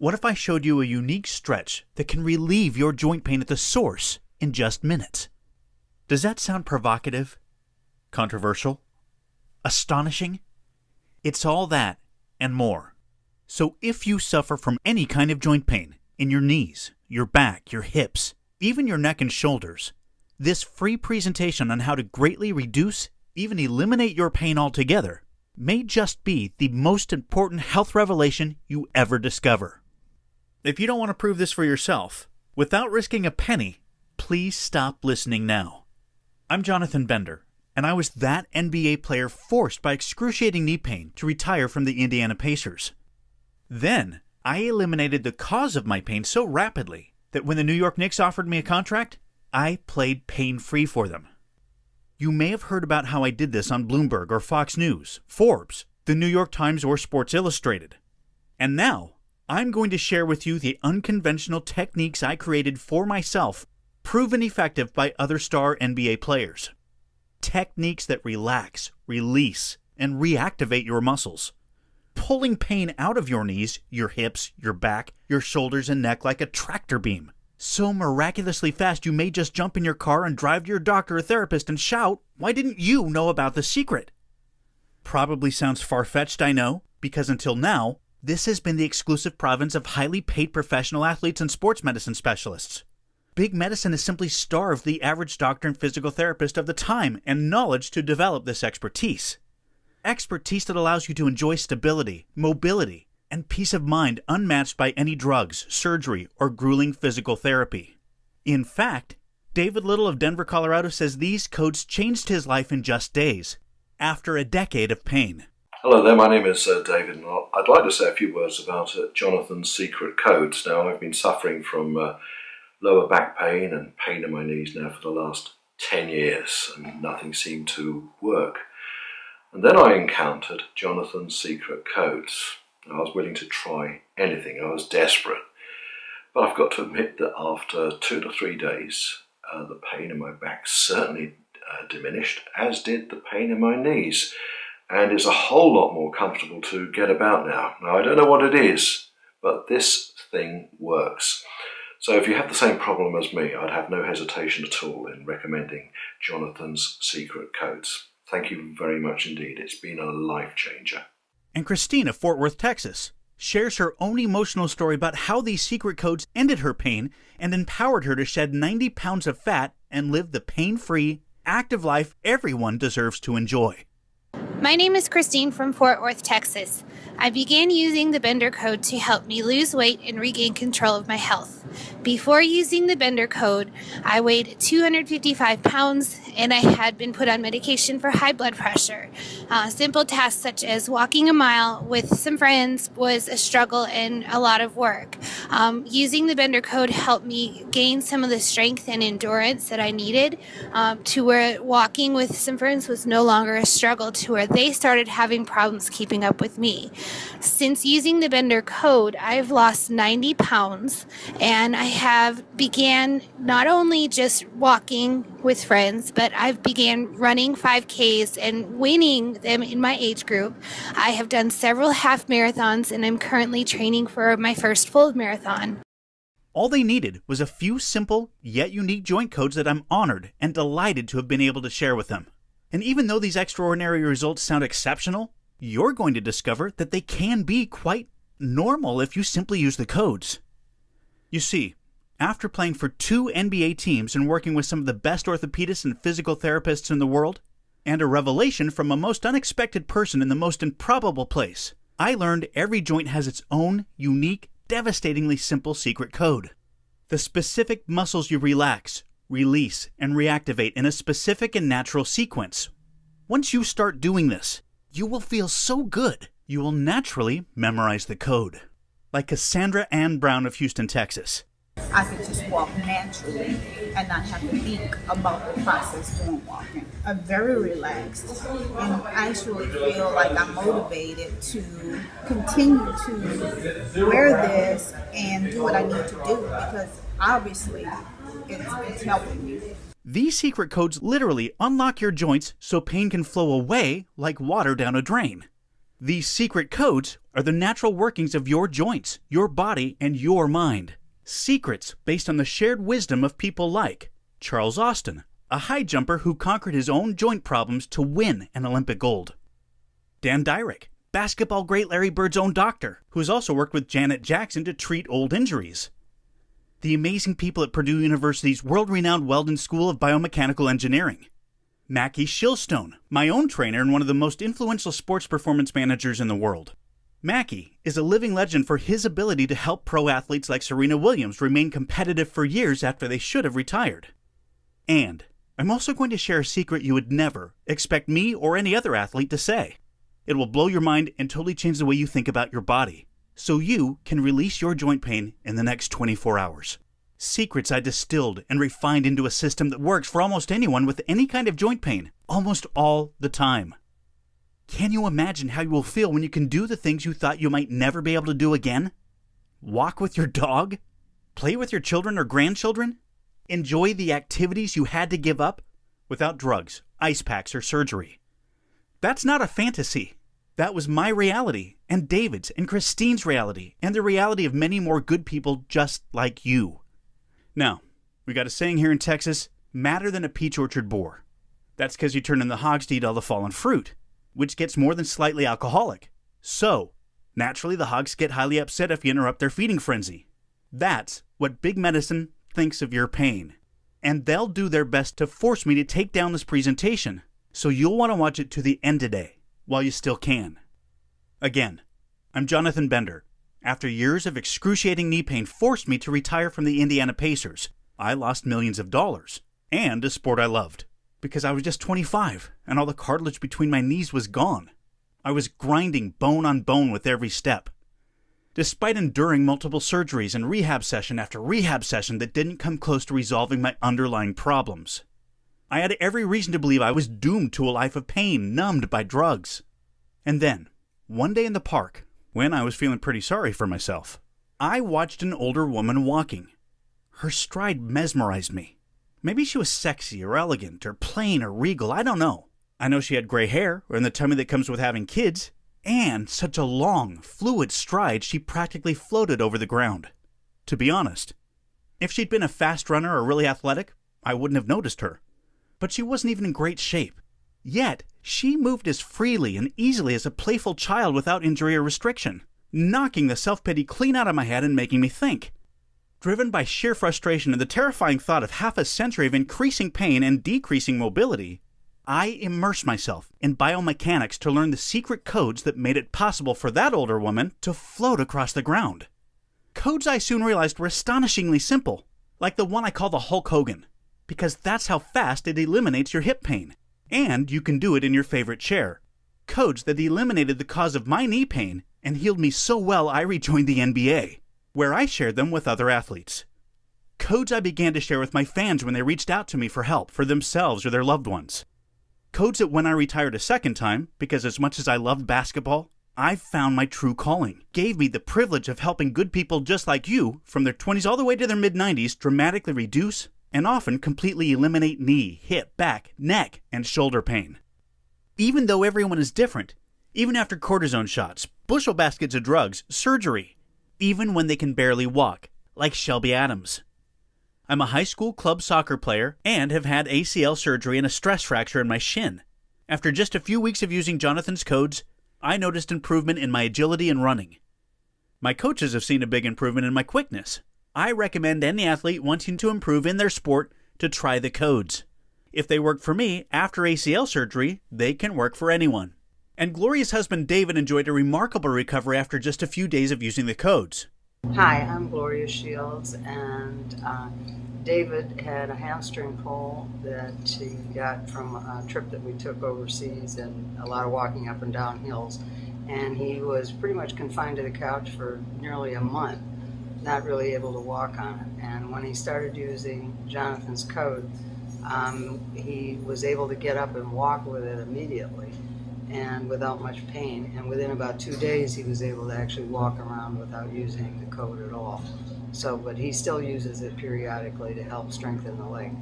What if I showed you a unique stretch that can relieve your joint pain at the source in just minutes? Does that sound provocative? Controversial? Astonishing? It's all that and more. So if you suffer from any kind of joint pain in your knees, your back, your hips, even your neck and shoulders, this free presentation on how to greatly reduce, even eliminate your pain altogether may just be the most important health revelation you ever discover. If you don't want to prove this for yourself, without risking a penny, please stop listening now. I'm Jonathan Bender, and I was that NBA player forced by excruciating knee pain to retire from the Indiana Pacers. Then, I eliminated the cause of my pain so rapidly that when the New York Knicks offered me a contract, I played pain-free for them. You may have heard about how I did this on Bloomberg or Fox News, Forbes, the New York Times, or Sports Illustrated. And now, I'm going to share with you the unconventional techniques I created for myself, proven effective by other star NBA players. Techniques that relax, release, and reactivate your muscles, pulling pain out of your knees, your hips, your back, your shoulders, and neck like a tractor beam. So miraculously fast you may just jump in your car and drive to your doctor or therapist and shout, "Why didn't you know about the secret?" Probably sounds far-fetched, I know, because until now, this has been the exclusive province of highly paid professional athletes and sports medicine specialists. Big medicine has simply starved the average doctor and physical therapist of the time and knowledge to develop this expertise. Expertise that allows you to enjoy stability, mobility, and peace of mind unmatched by any drugs, surgery, or grueling physical therapy. In fact, David Little of Denver, Colorado says these codes changed his life in just days, after a decade of pain. Hello there, my name is David, and I'd like to say a few words about Jonathan's secret codes. Now, I've been suffering from lower back pain and pain in my knees now for the last 10 years, and nothing seemed to work. And then I encountered Jonathan's secret codes. I was willing to try anything. I was desperate. But I've got to admit that after 2 to 3 days, the pain in my back certainly diminished, as did the pain in my knees. And it's a whole lot more comfortable to get about now. Now, I don't know what it is, but this thing works. So if you have the same problem as me, I'd have no hesitation at all in recommending Jonathan's secret codes. Thank you very much indeed. It's been a life changer. And Christine of Fort Worth, Texas, shares her own emotional story about how these secret codes ended her pain and empowered her to shed 90 pounds of fat and live the pain-free, active life everyone deserves to enjoy. My name is Christine from Fort Worth, Texas. I began using the Bender Code to help me lose weight and regain control of my health. Before using the Bender Code, I weighed 255 pounds and I had been put on medication for high blood pressure. Simple tasks such as walking a mile with some friends was a struggle and a lot of work. Using the Bender Code helped me gain some of the strength and endurance that I needed to where walking with some friends was no longer a struggle, to where they started having problems keeping up with me. Since using the Bender Code, I've lost 90 pounds and I have began not only just walking with friends, but I've began running 5Ks and winning them in my age group. I have done several half marathons and I'm currently training for my first full marathon. All they needed was a few simple yet unique joint codes that I'm honored and delighted to have been able to share with them. And even though these extraordinary results sound exceptional, you're going to discover that they can be quite normal if you simply use the codes. You see, after playing for 2 NBA teams and working with some of the best orthopedists and physical therapists in the world, and a revelation from a most unexpected person in the most improbable place, I learned every joint has its own unique, devastatingly simple secret code. The specific muscles you relax, release, and reactivate in a specific and natural sequence. Once you start doing this, you will feel so good, you will naturally memorize the code. Like Cassandra Ann Brown of Houston, Texas. I could just walk naturally and not have to think about the process during walking. I'm very relaxed and actually feel like I'm motivated to continue to wear this and do what I need to do, because obviously it's helping me. These secret codes literally unlock your joints so pain can flow away like water down a drain. These secret codes, are the natural workings of your joints, your body, and your mind. Secrets based on the shared wisdom of people like Charles Austin, a high jumper who conquered his own joint problems to win an Olympic gold. Dan Dyrick, basketball great Larry Bird's own doctor, who has also worked with Janet Jackson to treat old injuries. The amazing people at Purdue University's world-renowned Weldon School of Biomechanical Engineering. Mackie Shilstone, my own trainer and one of the most influential sports performance managers in the world. Mackie is a living legend for his ability to help pro athletes like Serena Williams remain competitive for years after they should have retired. And I'm also going to share a secret you would never expect me or any other athlete to say. It will blow your mind and totally change the way you think about your body, so you can release your joint pain in the next 24 hours. Secrets I distilled and refined into a system that works for almost anyone with any kind of joint pain, almost all the time. Can you imagine how you will feel when you can do the things you thought you might never be able to do again? Walk with your dog? Play with your children or grandchildren? Enjoy the activities you had to give up without drugs, ice packs, or surgery. That's not a fantasy. That was my reality, and David's, and Christine's reality, and the reality of many more good people just like you. Now, we got a saying here in Texas, madder than a peach orchard boar. That's because you turn in the hogs to eat all the fallen fruit, which gets more than slightly alcoholic. So, naturally the hogs get highly upset if you interrupt their feeding frenzy. That's what big medicine thinks of your pain. And they'll do their best to force me to take down this presentation, so you'll want to watch it to the end today, while you still can. Again, I'm Jonathan Bender. After years of excruciating knee pain forced me to retire from the Indiana Pacers, I lost millions of dollars, and a sport I loved, because I was just 25, and all the cartilage between my knees was gone. I was grinding bone on bone with every step. Despite enduring multiple surgeries and rehab session after rehab session that didn't come close to resolving my underlying problems, I had every reason to believe I was doomed to a life of pain, numbed by drugs. And then, one day in the park, when I was feeling pretty sorry for myself, I watched an older woman walking. Her stride mesmerized me. Maybe she was sexy or elegant or plain or regal, I don't know. I know she had gray hair, or in the tummy that comes with having kids, and such a long, fluid stride she practically floated over the ground. To be honest, if she'd been a fast runner or really athletic, I wouldn't have noticed her. But she wasn't even in great shape. Yet, she moved as freely and easily as a playful child without injury or restriction, knocking the self-pity clean out of my head and making me think. Driven by sheer frustration and the terrifying thought of half a century of increasing pain and decreasing mobility, I immersed myself in biomechanics to learn the secret codes that made it possible for that older woman to float across the ground. Codes I soon realized were astonishingly simple, like the one I call the Hulk Hogan, because that's how fast it eliminates your hip pain. And you can do it in your favorite chair. Codes that eliminated the cause of my knee pain and healed me so well I rejoined the NBA, where I shared them with other athletes. Codes I began to share with my fans when they reached out to me for help for themselves or their loved ones. Codes that when I retired a second time, because as much as I loved basketball, I found my true calling, gave me the privilege of helping good people just like you, from their 20s all the way to their mid-90s, dramatically reduce and often completely eliminate knee, hip, back, neck, and shoulder pain. Even though everyone is different, even after cortisone shots, bushel baskets of drugs, surgery, even when they can barely walk, like Shelby Adams. I'm a high school club soccer player and have had ACL surgery and a stress fracture in my shin. After just a few weeks of using Jonathan's codes, I noticed improvement in my agility and running. My coaches have seen a big improvement in my quickness. I recommend any athlete wanting to improve in their sport to try the codes. If they work for me after ACL surgery, they can work for anyone. And Gloria's husband David enjoyed a remarkable recovery after just a few days of using the codes. Hi, I'm Gloria Shields, and David had a hamstring pull that he got from a trip that we took overseas and a lot of walking up and down hills. And he was pretty much confined to the couch for nearly a month, not really able to walk on it. And when he started using Jonathan's code, he was able to get up and walk with it immediately and without much pain. And within about 2 days, he was able to actually walk around without using the code at all. But he still uses it periodically to help strengthen the leg.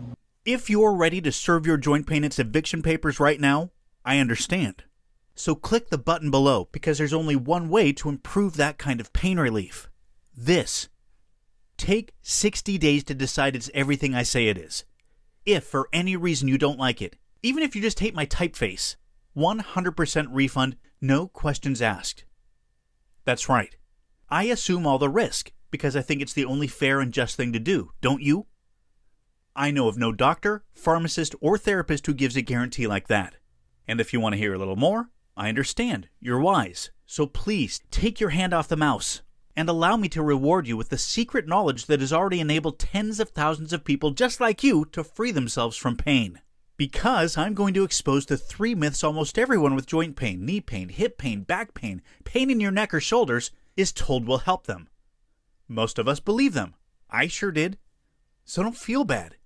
If you're ready to serve your joint pain its eviction papers right now, I understand. So click the button below because there's only one way to improve that kind of pain relief. This. Take 60 days to decide it's everything I say it is. If for any reason you don't like it, even if you just hate my typeface, 100% refund, no questions asked. That's right. I assume all the risk because I think it's the only fair and just thing to do, don't you? I know of no doctor, pharmacist, or therapist who gives a guarantee like that. And if you want to hear a little more, I understand. You're wise. So please take your hand off the mouse and allow me to reward you with the secret knowledge that has already enabled tens of thousands of people just like you to free themselves from pain. Because I'm going to expose the 3 myths almost everyone with joint pain, knee pain, hip pain, back pain in your neck or shoulders is told will help them. Most of us believe them. I sure did. So don't feel bad,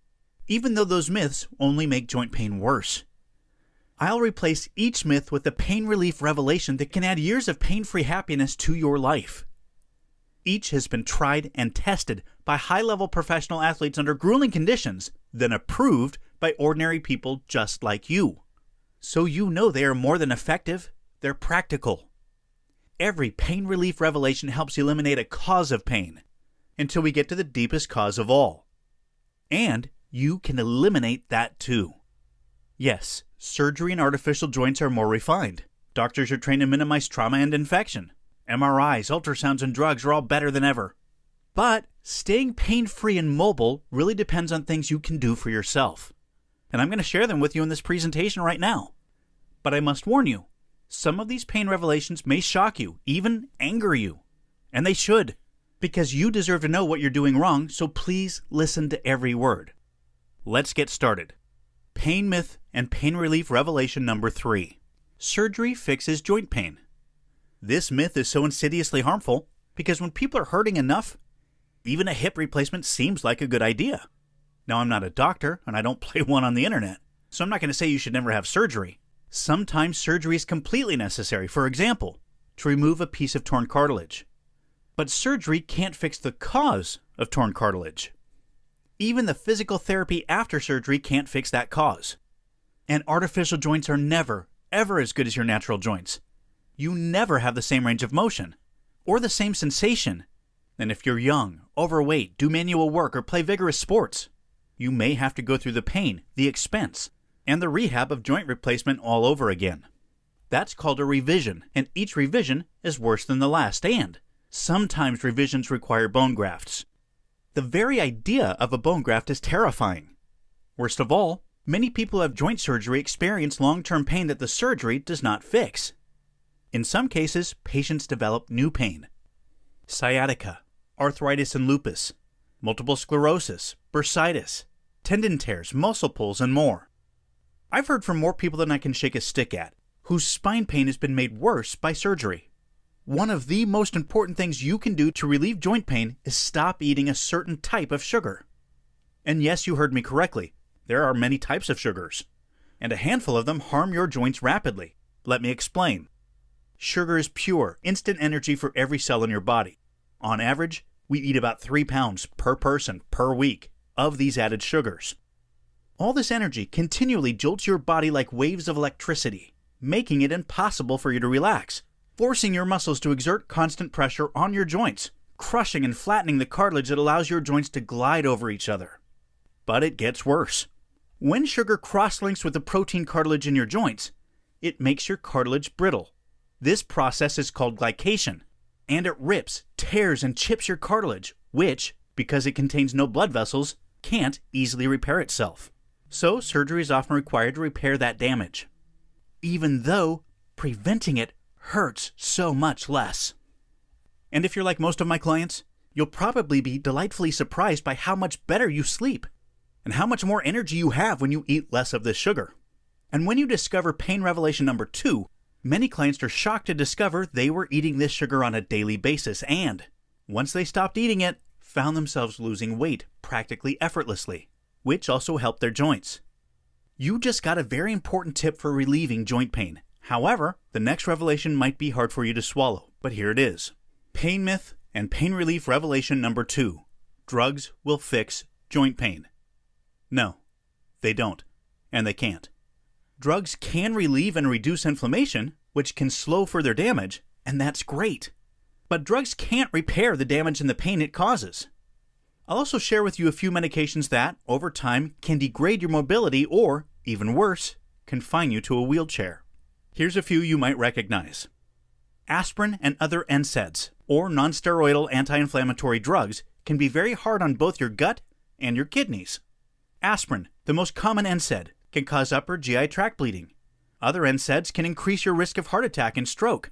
even though those myths only make joint pain worse. I'll replace each myth with a pain relief revelation that can add years of pain-free happiness to your life. Each has been tried and tested by high-level professional athletes under grueling conditions, then approved by ordinary people just like you. So you know they are more than effective, they're practical. Every pain relief revelation helps eliminate a cause of pain, until we get to the deepest cause of all. And you can eliminate that too. Yes, surgery and artificial joints are more refined. Doctors are trained to minimize trauma and infection. MRIs, ultrasounds, and drugs are all better than ever. But staying pain-free and mobile really depends on things you can do for yourself. And I'm going to share them with you in this presentation right now. But I must warn you, some of these pain revelations may shock you, even anger you. And they should, because you deserve to know what you're doing wrong, so please listen to every word. Let's get started. Pain myth and pain relief revelation number 3. Surgery fixes joint pain. This myth is so insidiously harmful because when people are hurting enough, even a hip replacement seems like a good idea. Now, I'm not a doctor and I don't play one on the internet, so I'm not going to say you should never have surgery. Sometimes surgery is completely necessary, for example, to remove a piece of torn cartilage. But surgery can't fix the cause of torn cartilage. Even the physical therapy after surgery can't fix that cause. And artificial joints are never, ever as good as your natural joints. You never have the same range of motion, or the same sensation. And if you're young, overweight, do manual work, or play vigorous sports, you may have to go through the pain, the expense, and the rehab of joint replacement all over again. That's called a revision, and each revision is worse than the last, and sometimes revisions require bone grafts. The very idea of a bone graft is terrifying. Worst of all, many people who have joint surgery experience long-term pain that the surgery does not fix. In some cases, patients develop new pain. Sciatica, arthritis and lupus, multiple sclerosis, bursitis, tendon tears, muscle pulls, and more. I've heard from more people than I can shake a stick at, whose spine pain has been made worse by surgery. One of the most important things you can do to relieve joint pain is stop eating a certain type of sugar. And yes, you heard me correctly. There are many types of sugars, and a handful of them harm your joints rapidly. Let me explain. Sugar is pure, instant energy for every cell in your body. On average, we eat about 3 pounds per person per week of these added sugars. All this energy continually jolts your body like waves of electricity, making it impossible for you to relax, forcing your muscles to exert constant pressure on your joints, crushing and flattening the cartilage that allows your joints to glide over each other. But it gets worse. When sugar cross-links with the protein cartilage in your joints, it makes your cartilage brittle. This process is called glycation, and it rips, tears, and chips your cartilage, which, because it contains no blood vessels, can't easily repair itself. So surgery is often required to repair that damage, even though preventing it hurts so much less. And if you're like most of my clients, you'll probably be delightfully surprised by how much better you sleep and how much more energy you have when you eat less of this sugar. And when you discover pain revelation number 2, many clients are shocked to discover they were eating this sugar on a daily basis and, once they stopped eating it, found themselves losing weight practically effortlessly, which also helped their joints. You just got a very important tip for relieving joint pain. However, the next revelation might be hard for you to swallow, but here it is. Pain myth and pain relief revelation number 2. Drugs will fix joint pain. No, they don't, and they can't. Drugs can relieve and reduce inflammation, which can slow further damage, and that's great. But drugs can't repair the damage and the pain it causes. I'll also share with you a few medications that, over time, can degrade your mobility or, even worse, confine you to a wheelchair. Here's a few you might recognize. Aspirin and other NSAIDs, or nonsteroidal anti-inflammatory drugs, can be very hard on both your gut and your kidneys. Aspirin, the most common NSAID, can cause upper GI tract bleeding. Other NSAIDs can increase your risk of heart attack and stroke.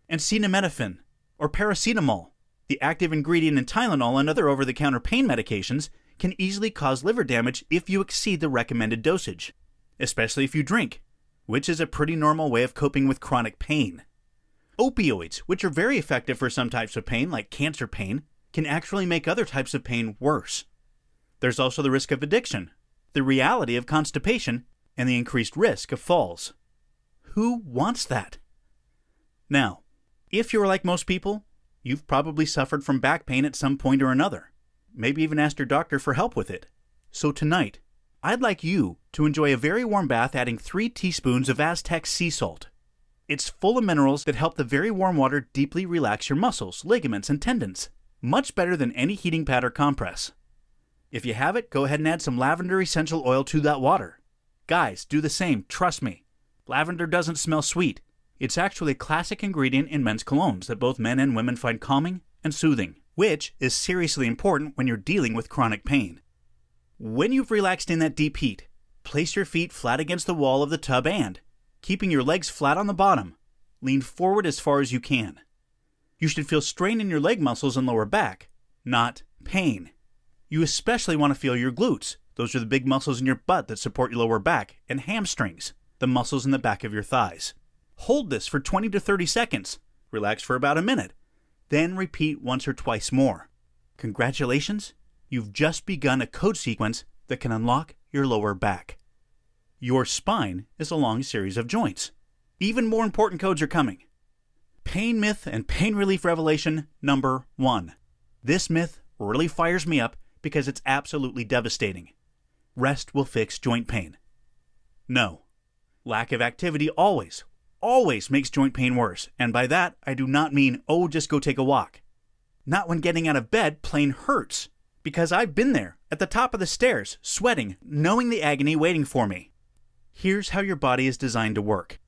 And acetaminophen, or paracetamol, the active ingredient in Tylenol and other over-the-counter pain medications, can easily cause liver damage if you exceed the recommended dosage, especially if you drink, which is a pretty normal way of coping with chronic pain. Opioids, which are very effective for some types of pain, like cancer pain, can actually make other types of pain worse. There's also the risk of addiction, the reality of constipation, and the increased risk of falls. Who wants that? Now, if you're like most people, you've probably suffered from back pain at some point or another. Maybe even asked your doctor for help with it. So tonight, I'd like you to enjoy a very warm bath adding 3 teaspoons of Aztec sea salt. It's full of minerals that help the very warm water deeply relax your muscles, ligaments, and tendons, much better than any heating pad or compress. If you have it, go ahead and add some lavender essential oil to that water. Guys, do the same, trust me. Lavender doesn't smell sweet. It's actually a classic ingredient in men's colognes that both men and women find calming and soothing, which is seriously important when you're dealing with chronic pain. When you've relaxed in that deep heat, place your feet flat against the wall of the tub and, keeping your legs flat on the bottom, lean forward as far as you can. You should feel strain in your leg muscles and lower back, not pain. You especially want to feel your glutes. Those are the big muscles in your butt that support your lower back, and hamstrings, the muscles in the back of your thighs. Hold this for 20 to 30 seconds. Relax for about a minute. Then repeat once or twice more. Congratulations, you've just begun a code sequence that can unlock your lower back. Your spine is a long series of joints. Even more important codes are coming. Pain myth and pain relief revelation number 1. This myth really fires me up because it's absolutely devastating. Rest will fix joint pain. No. Lack of activity always makes joint pain worse, and by that I do not mean, oh, just go take a walk. Not when getting out of bed plain hurts, because I've been there, at the top of the stairs, sweating, knowing the agony waiting for me. Here's how your body is designed to work.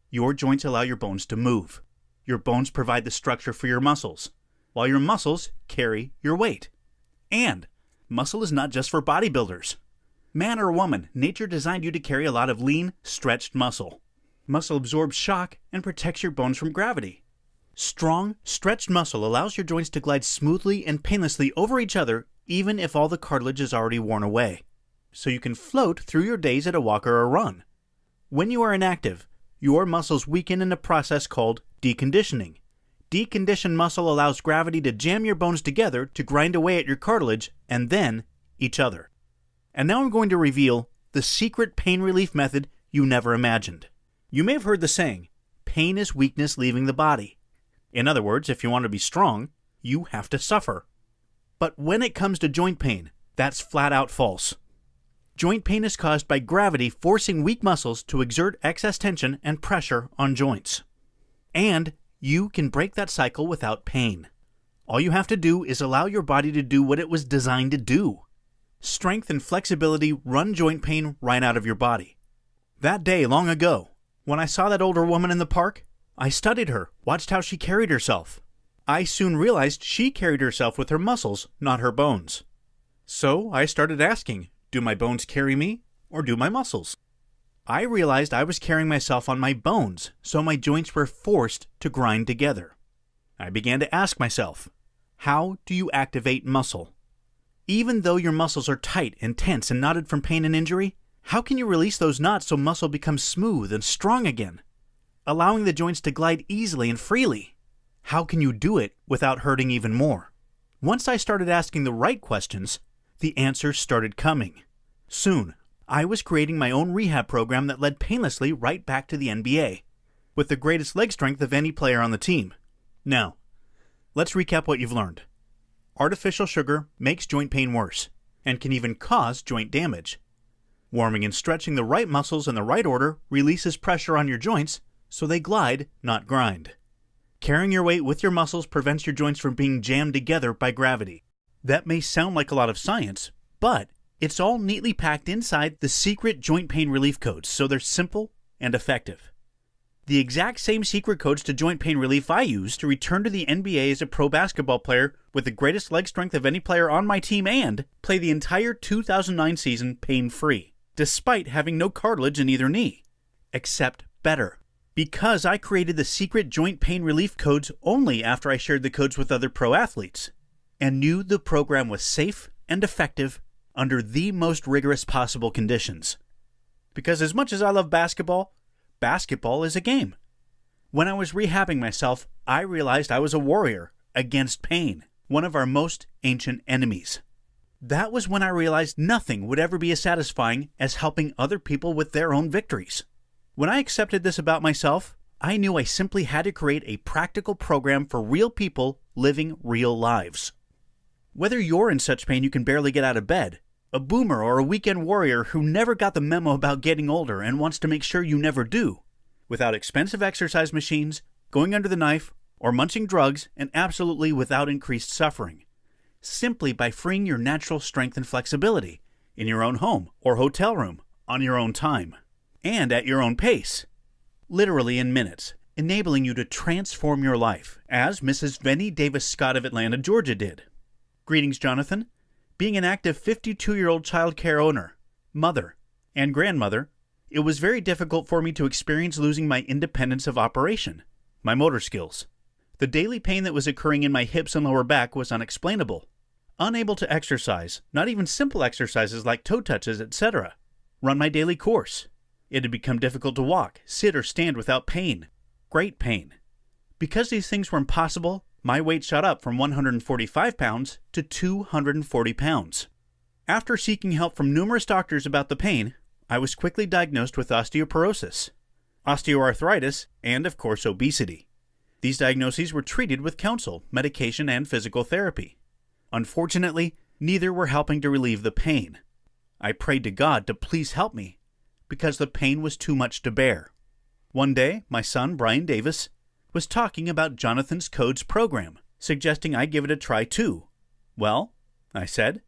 Your joints allow your bones to move. Your bones provide the structure for your muscles, while your muscles carry your weight. And muscle is not just for bodybuilders. Man or woman, nature designed you to carry a lot of lean, stretched muscle. Muscle absorbs shock and protects your bones from gravity. Strong, stretched muscle allows your joints to glide smoothly and painlessly over each other even if all the cartilage is already worn away. So you can float through your days at a walk or a run. When you are inactive, your muscles weaken in a process called deconditioning. Deconditioned muscle allows gravity to jam your bones together to grind away at your cartilage and then each other. And now I'm going to reveal the secret pain relief method you never imagined. You may have heard the saying, pain is weakness leaving the body. In other words, if you want to be strong, you have to suffer. But when it comes to joint pain, that's flat out false. Joint pain is caused by gravity forcing weak muscles to exert excess tension and pressure on joints. And you can break that cycle without pain. All you have to do is allow your body to do what it was designed to do. Strength and flexibility run joint pain right out of your body. That day long ago, when I saw that older woman in the park, I studied her, watched how she carried herself. I soon realized she carried herself with her muscles, not her bones. So I started asking, do my bones carry me, or do my muscles? I realized I was carrying myself on my bones, so my joints were forced to grind together. I began to ask myself, how do you activate muscle? Even though your muscles are tight and tense and knotted from pain and injury, how can you release those knots so muscle becomes smooth and strong again, allowing the joints to glide easily and freely? How can you do it without hurting even more? Once I started asking the right questions, the answers started coming. Soon, I was creating my own rehab program that led painlessly right back to the NBA, with the greatest leg strength of any player on the team. Now, let's recap what you've learned. Artificial sugar makes joint pain worse, and can even cause joint damage. Warming and stretching the right muscles in the right order releases pressure on your joints, so they glide, not grind. Carrying your weight with your muscles prevents your joints from being jammed together by gravity. That may sound like a lot of science, but it's all neatly packed inside the secret joint pain relief codes, so they're simple and effective. The exact same secret codes to joint pain relief I used to return to the NBA as a pro basketball player with the greatest leg strength of any player on my team and play the entire 2009 season pain-free, despite having no cartilage in either knee. Except better. Because I created the secret joint pain relief codes only after I shared the codes with other pro athletes, and knew the program was safe and effective under the most rigorous possible conditions. Because as much as I love basketball, basketball is a game. When I was rehabbing myself, I realized I was a warrior against pain, one of our most ancient enemies. That was when I realized nothing would ever be as satisfying as helping other people with their own victories. When I accepted this about myself, I knew I simply had to create a practical program for real people living real lives. Whether you're in such pain you can barely get out of bed, a boomer or a weekend warrior who never got the memo about getting older and wants to make sure you never do, without expensive exercise machines, going under the knife, or munching drugs, and absolutely without increased suffering, simply by freeing your natural strength and flexibility in your own home or hotel room on your own time. And at your own pace, literally in minutes, enabling you to transform your life, as Mrs. Vennie Davis Scott of Atlanta, Georgia did. Greetings, Jonathan. Being an active 52-year-old child care owner, mother, and grandmother, it was very difficult for me to experience losing my independence of operation, my motor skills. The daily pain that was occurring in my hips and lower back was unexplainable. Unable to exercise, not even simple exercises like toe touches, etc. Run my daily course. It had become difficult to walk, sit, or stand without pain. Great pain. Because these things were impossible, my weight shot up from 145 pounds to 240 pounds. After seeking help from numerous doctors about the pain, I was quickly diagnosed with osteoporosis, osteoarthritis, and of course obesity. These diagnoses were treated with counsel, medication, and physical therapy. Unfortunately, neither were helping to relieve the pain. I prayed to God to please help me, because the pain was too much to bear. One day, my son, Brian Davis, was talking about Jonathan's Codes program, suggesting I give it a try too. Well, I said,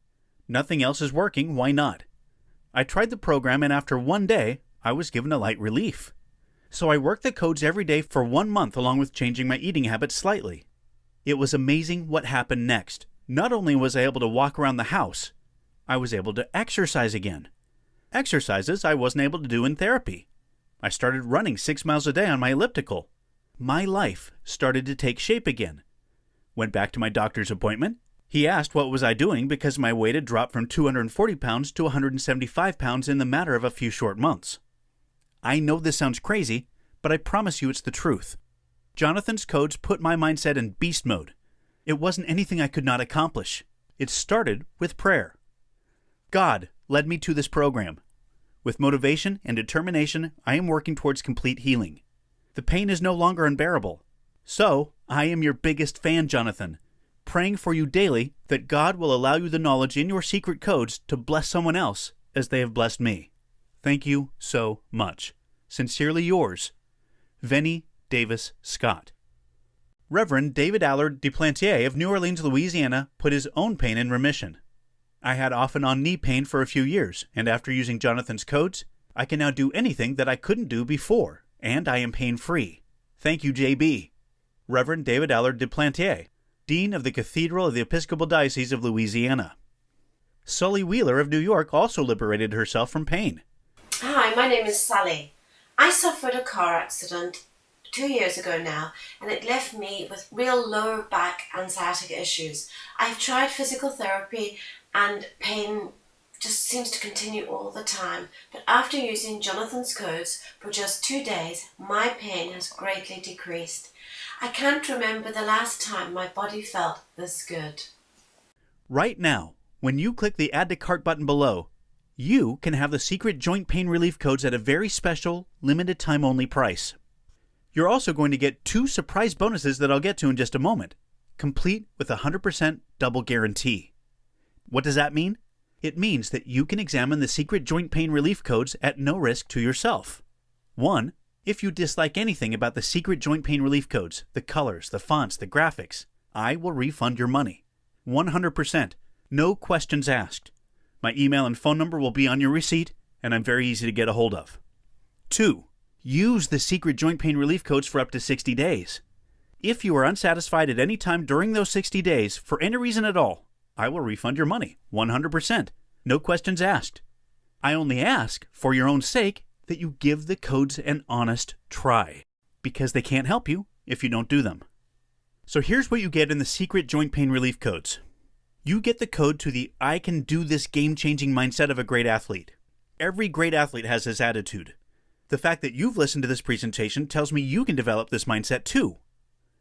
nothing else is working, why not? I tried the program, and after one day, I was given a light relief. So I worked the codes every day for 1 month along with changing my eating habits slightly. It was amazing what happened next. Not only was I able to walk around the house, I was able to exercise again. Exercises I wasn't able to do in therapy. I started running 6 miles a day on my elliptical. My life started to take shape again. Went back to my doctor's appointment. He asked what was I doing because my weight had dropped from 240 pounds to 175 pounds in the matter of a few short months. I know this sounds crazy, but I promise you it's the truth. Jonathan's Codes put my mindset in beast mode. It wasn't anything I could not accomplish. It started with prayer. God led me to this program. With motivation and determination, I am working towards complete healing. The pain is no longer unbearable. So, I am your biggest fan, Jonathan, praying for you daily that God will allow you the knowledge in your secret codes to bless someone else as they have blessed me. Thank you so much. Sincerely yours, Vennie Davis Scott. Reverend David Allard Duplantier of New Orleans, Louisiana, put his own pain in remission. I had off and on knee pain for a few years, and after using Jonathan's Codes, I can now do anything that I couldn't do before, and I am pain-free. Thank you, JB. Reverend David Allard Duplantier, Dean of the Cathedral of the Episcopal Diocese of Louisiana. Sully Wheeler of New York also liberated herself from pain. Hi, my name is Sally. I suffered a car accident 2 years ago now, and it left me with real lower back and sciatica issues. I've tried physical therapy and pain just seems to continue all the time. But after using Jonathan's Codes for just 2 days, my pain has greatly decreased. I can't remember the last time my body felt this good. Right now, when you click the Add to Cart button below, you can have the secret joint pain relief codes at a very special, limited time only price. You're also going to get 2 surprise bonuses that I'll get to in just a moment, complete with a 100% double guarantee. What does that mean? It means that you can examine the secret joint pain relief codes at no risk to yourself. 1. If you dislike anything about the secret joint pain relief codes, the colors, the fonts, the graphics, I will refund your money. 100%. No questions asked. My email and phone number will be on your receipt, and I'm very easy to get a hold of. 2. Use the secret joint pain relief codes for up to 60 days. If you are unsatisfied at any time during those 60 days, for any reason at all, I will refund your money. 100%. No questions asked. I only ask, for your own sake, that you give the codes an honest try, because they can't help you if you don't do them. So here's what you get in the secret joint pain relief codes. You get the code to the I can do this game-changing mindset of a great athlete. Every great athlete has this attitude. The fact that you've listened to this presentation tells me you can develop this mindset too.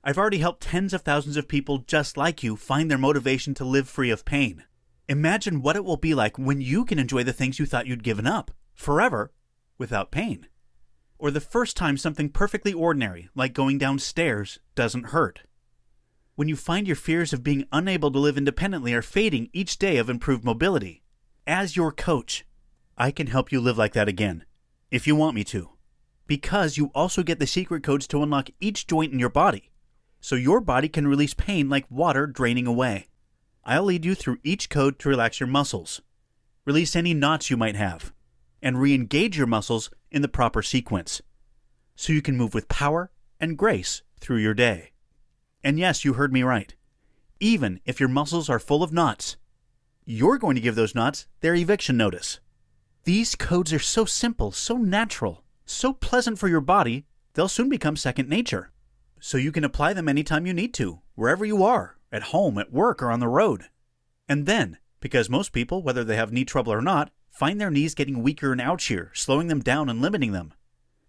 I've already helped tens of thousands of people just like you find their motivation to live free of pain. Imagine what it will be like when you can enjoy the things you thought you'd given up, forever, without pain. Or the first time something perfectly ordinary, like going downstairs, doesn't hurt. When you find your fears of being unable to live independently are fading each day of improved mobility. As your coach, I can help you live like that again, if you want me to. Because you also get the secret codes to unlock each joint in your body, so your body can release pain like water draining away. I'll lead you through each code to relax your muscles, release any knots you might have, and re-engage your muscles in the proper sequence, so you can move with power and grace through your day. And yes, you heard me right. Even if your muscles are full of knots, you're going to give those knots their eviction notice. These codes are so simple, so natural, so pleasant for your body, they'll soon become second nature. So you can apply them anytime you need to, wherever you are, at home, at work, or on the road. And then, because most people, whether they have knee trouble or not, find their knees getting weaker and ouchier, slowing them down and limiting them,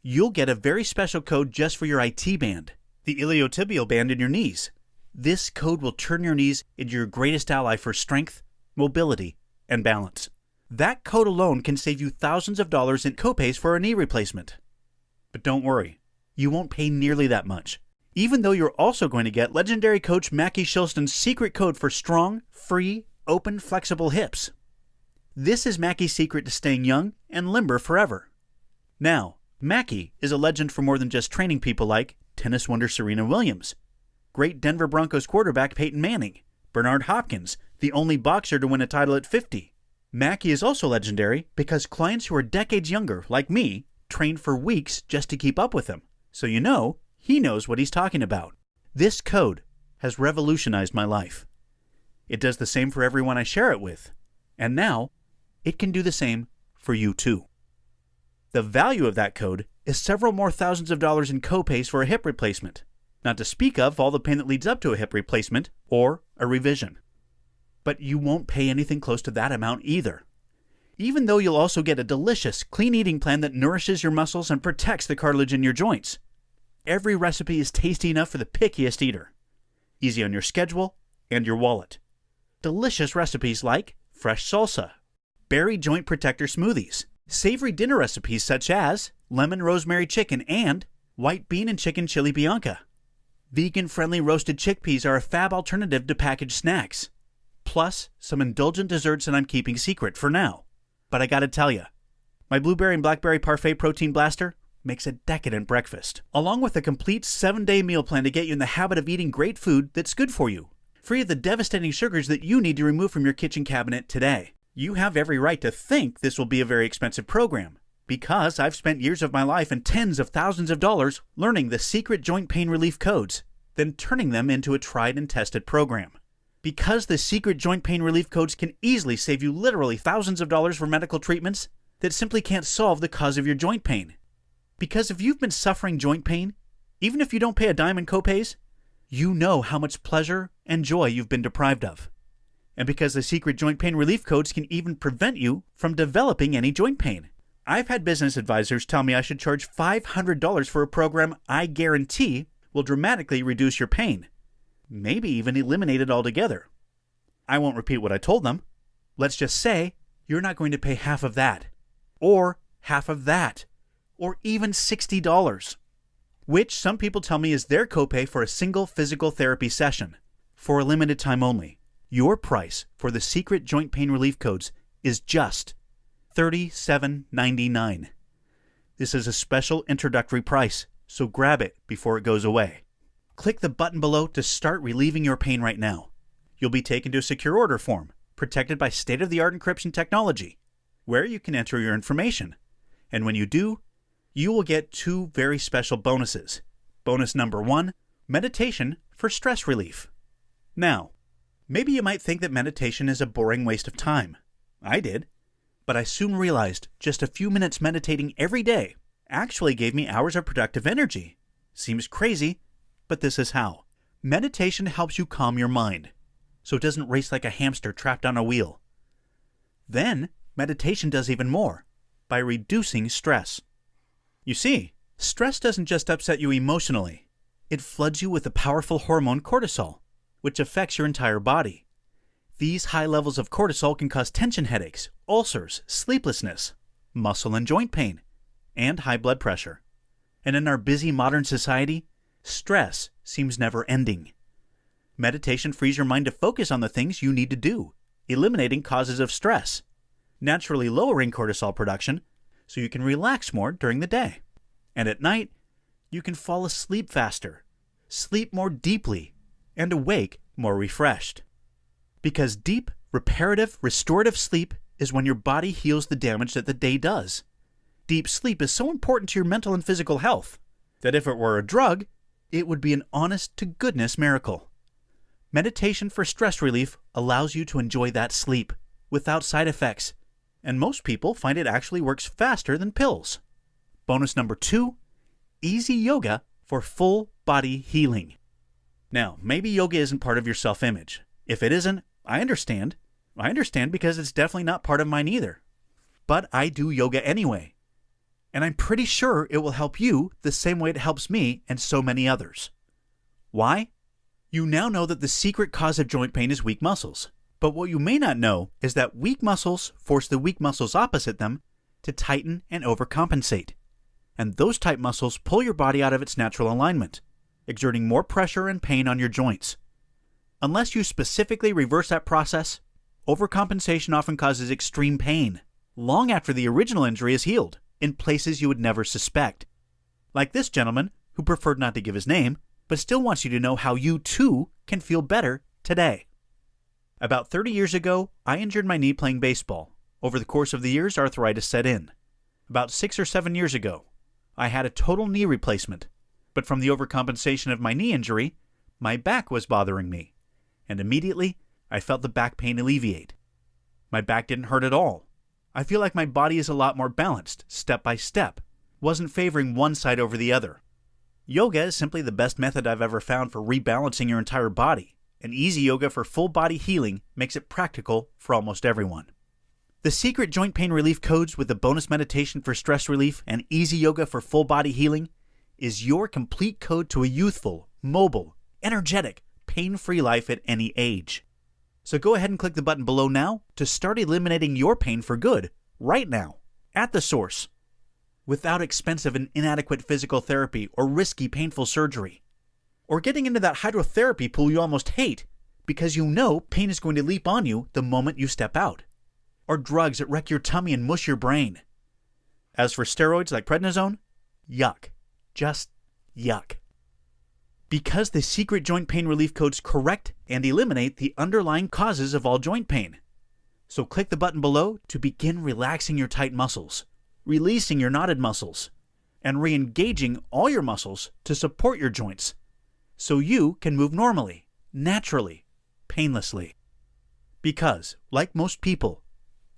you'll get a very special code just for your IT band, the iliotibial band in your knees. This code will turn your knees into your greatest ally for strength, mobility, and balance. That code alone can save you thousands of dollars in copays for a knee replacement. But don't worry, you won't pay nearly that much, even though you're also going to get legendary coach Mackie Shilston's secret code for strong, free, open, flexible hips. This is Mackie's secret to staying young and limber forever. Now, Mackie is a legend for more than just training people like tennis wonder Serena Williams, great Denver Broncos quarterback Peyton Manning, Bernard Hopkins, the only boxer to win a title at 50. Mackie is also legendary because clients who are decades younger, like me, train for weeks just to keep up with him. So you know, he knows what he's talking about. This code has revolutionized my life. It does the same for everyone I share it with. And now, it can do the same for you too. The value of that code is several more thousands of dollars in copays for a hip replacement, not to speak of all the pain that leads up to a hip replacement or a revision. But you won't pay anything close to that amount either. Even though you'll also get a delicious, clean eating plan that nourishes your muscles and protects the cartilage in your joints. Every recipe is tasty enough for the pickiest eater. Easy on your schedule and your wallet. Delicious recipes like fresh salsa, berry joint protector smoothies, savory dinner recipes such as lemon rosemary chicken and white bean and chicken chili bianca. Vegan-friendly roasted chickpeas are a fab alternative to packaged snacks. Plus, some indulgent desserts that I'm keeping secret for now. But I gotta tell ya, my blueberry and blackberry parfait protein blaster makes a decadent breakfast, along with a complete 7-day meal plan to get you in the habit of eating great food that's good for you, free of the devastating sugars that you need to remove from your kitchen cabinet today. You have every right to think this will be a very expensive program, because I've spent years of my life and tens of thousands of dollars learning the secret joint pain relief codes, then turning them into a tried and tested program. Because the secret joint pain relief codes can easily save you literally thousands of dollars for medical treatments that simply can't solve the cause of your joint pain. Because if you've been suffering joint pain, even if you don't pay a dime in copays, you know how much pleasure and joy you've been deprived of. And because the secret joint pain relief codes can even prevent you from developing any joint pain. I've had business advisors tell me I should charge $500 for a program I guarantee will dramatically reduce your pain. Maybe even eliminate it altogether. I won't repeat what I told them. Let's just say you're not going to pay half of that, or half of that, or even $60, which some people tell me is their copay for a single physical therapy session. For a limited time only, your price for the secret joint pain relief codes is just $37.99. This is a special introductory price, so grab it before it goes away. Click the button below to start relieving your pain right now. You'll be taken to a secure order form, protected by state-of-the-art encryption technology, where you can enter your information. And when you do, you will get 2 very special bonuses. Bonus number 1, meditation for stress relief. Now, maybe you might think that meditation is a boring waste of time. I did. But I soon realized just a few minutes meditating every day actually gave me hours of productive energy. Seems crazy, but this is how. Meditation helps you calm your mind, so it doesn't race like a hamster trapped on a wheel. Then, meditation does even more, by reducing stress. You see, stress doesn't just upset you emotionally. It floods you with the powerful hormone cortisol, which affects your entire body. These high levels of cortisol can cause tension headaches, ulcers, sleeplessness, muscle and joint pain, and high blood pressure. And in our busy modern society, stress seems never ending. Meditation frees your mind to focus on the things you need to do, eliminating causes of stress, naturally lowering cortisol production so you can relax more during the day. And at night, you can fall asleep faster, sleep more deeply, and awake more refreshed. Because deep, reparative, restorative sleep is when your body heals the damage that the day does. Deep sleep is so important to your mental and physical health that if it were a drug, it would be an honest-to-goodness miracle. Meditation for stress relief allows you to enjoy that sleep without side effects, and most people find it actually works faster than pills. Bonus number 2, easy yoga for full body healing. Now, maybe yoga isn't part of your self-image. If it isn't, I understand. I understand because it's definitely not part of mine either. But I do yoga anyway. And I'm pretty sure it will help you the same way it helps me and so many others. Why? You now know that the secret cause of joint pain is weak muscles. But what you may not know is that weak muscles force the weak muscles opposite them to tighten and overcompensate. And those tight muscles pull your body out of its natural alignment, exerting more pressure and pain on your joints. Unless you specifically reverse that process, overcompensation often causes extreme pain, long after the original injury is healed, in places you would never suspect. Like this gentleman, who preferred not to give his name, but still wants you to know how you too can feel better today. About 30 years ago, I injured my knee playing baseball. Over the course of the years, arthritis set in. About 6 or 7 years ago, I had a total knee replacement, but from the overcompensation of my knee injury, my back was bothering me. And immediately, I felt the back pain alleviate. My back didn't hurt at all. I feel like my body is a lot more balanced, step by step, wasn't favoring one side over the other. Yoga is simply the best method I've ever found for rebalancing your entire body, and easy yoga for full body healing makes it practical for almost everyone. The secret joint pain relief codes with the bonus meditation for stress relief and easy yoga for full body healing is your complete code to a youthful, mobile, energetic, pain-free life at any age. So go ahead and click the button below now to start eliminating your pain for good, right now, at the source, without expensive and inadequate physical therapy or risky painful surgery, or getting into that hydrotherapy pool you almost hate because you know pain is going to leap on you the moment you step out, or drugs that wreck your tummy and mush your brain. As for steroids like prednisone, yuck. Just yuck. Because the secret joint pain relief codes correct and eliminate the underlying causes of all joint pain. So click the button below to begin relaxing your tight muscles, releasing your knotted muscles, and re-engaging all your muscles to support your joints, so you can move normally, naturally, painlessly. Because, like most people,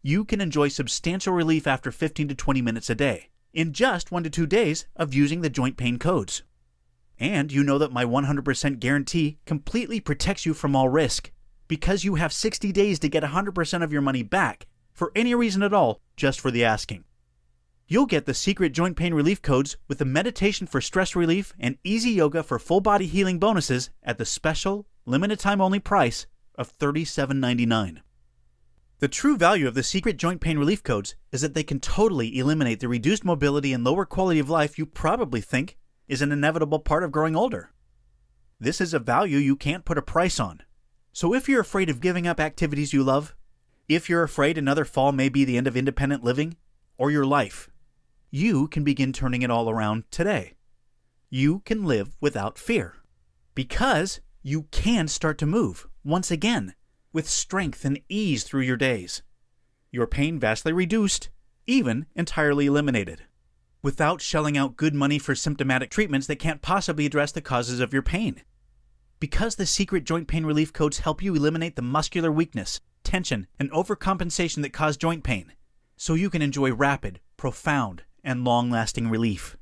you can enjoy substantial relief after 15 to 20 minutes a day, in just 1 to 2 days of using the joint pain codes. And you know that my 100% guarantee completely protects you from all risk, because you have 60 days to get 100% of your money back, for any reason at all, just for the asking. You'll get the secret joint pain relief codes with the meditation for stress relief and easy yoga for full body healing bonuses at the special, limited time only price of $37.99. The true value of the secret joint pain relief codes is that they can totally eliminate the reduced mobility and lower quality of life you probably think is an inevitable part of growing older. This is a value you can't put a price on. So if you're afraid of giving up activities you love, if you're afraid another fall may be the end of independent living, or your life, you can begin turning it all around today. You can live without fear. Because you can start to move, once again, with strength and ease through your days. Your pain vastly reduced, even entirely eliminated, without shelling out good money for symptomatic treatments that can't possibly address the causes of your pain. Because the secret joint pain relief codes help you eliminate the muscular weakness, tension, and overcompensation that cause joint pain, so you can enjoy rapid, profound, and long-lasting relief.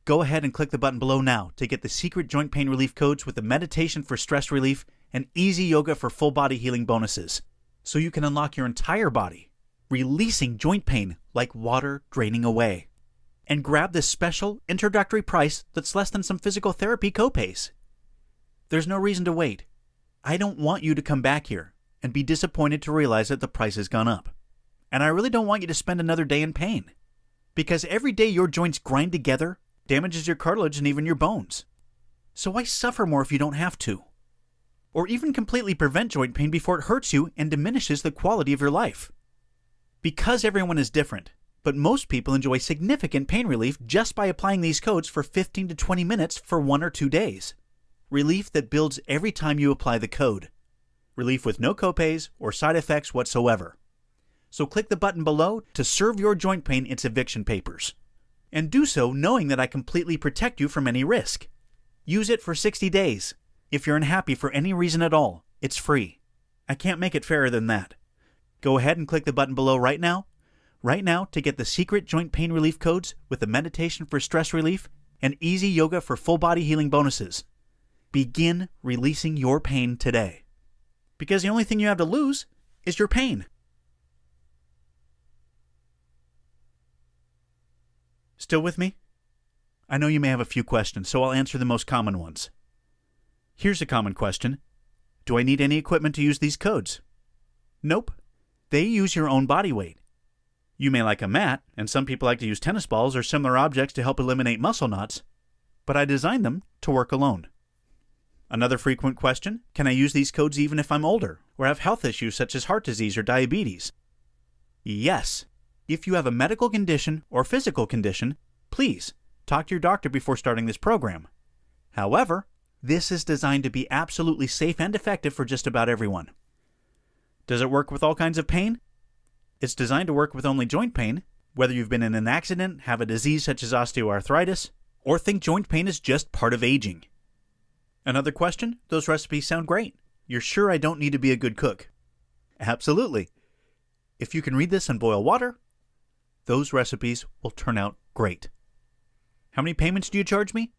Go ahead and click the button below now to get the secret joint pain relief codes with the meditation for stress relief and easy yoga for full body healing bonuses, so you can unlock your entire body, releasing joint pain like water draining away. And grab this special introductory price that's less than some physical therapy copays. There's no reason to wait. I don't want you to come back here and be disappointed to realize that the price has gone up. And I really don't want you to spend another day in pain, because every day your joints grind together damages your cartilage and even your bones. So why suffer more if you don't have to? Or even completely prevent joint pain before it hurts you and diminishes the quality of your life. Because everyone is different, but most people enjoy significant pain relief just by applying these codes for 15 to 20 minutes for 1 or 2 days. Relief that builds every time you apply the code. Relief with no copays or side effects whatsoever. So click the button below to serve your joint pain its eviction papers. And do so knowing that I completely protect you from any risk. Use it for 60 days. If you're unhappy for any reason at all, it's free. I can't make it fairer than that. Go ahead and click the button below right now to get the secret joint pain relief codes with the meditation for stress relief and easy yoga for full body healing bonuses. Begin releasing your pain today. Because the only thing you have to lose is your pain. Still with me? I know you may have a few questions, so I'll answer the most common ones. Here's a common question. Do I need any equipment to use these codes? Nope. They use your own body weight. You may like a mat, and some people like to use tennis balls or similar objects to help eliminate muscle knots, but I designed them to work alone. Another frequent question, can I use these codes even if I'm older or have health issues such as heart disease or diabetes? Yes. If you have a medical condition or physical condition, please talk to your doctor before starting this program. However, this is designed to be absolutely safe and effective for just about everyone. Does it work with all kinds of pain? It's designed to work with only joint pain, whether you've been in an accident, have a disease such as osteoarthritis, or think joint pain is just part of aging. Another question? Those recipes sound great. You're sure I don't need to be a good cook? Absolutely. If you can read this and boil water, those recipes will turn out great. How many payments do you charge me?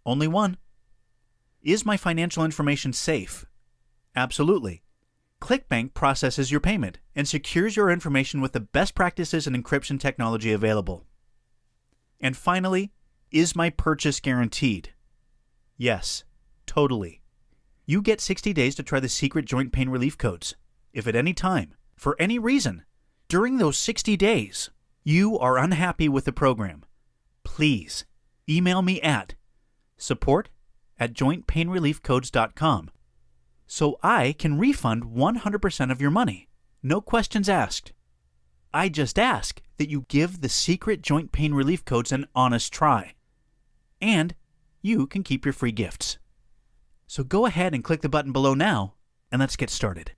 Only one. Is my financial information safe? Absolutely. ClickBank processes your payment and secures your information with the best practices and encryption technology available. And finally, is my purchase guaranteed? Yes, totally. You get 60 days to try the secret joint pain relief codes. If at any time, for any reason, during those 60 days, you are unhappy with the program, please email me at support@jointpainreliefcodes.com so I can refund 100% of your money. No questions asked. I just ask that you give the secret joint pain relief codes an honest try. And you can keep your free gifts. So go ahead and click the button below now, and let's get started.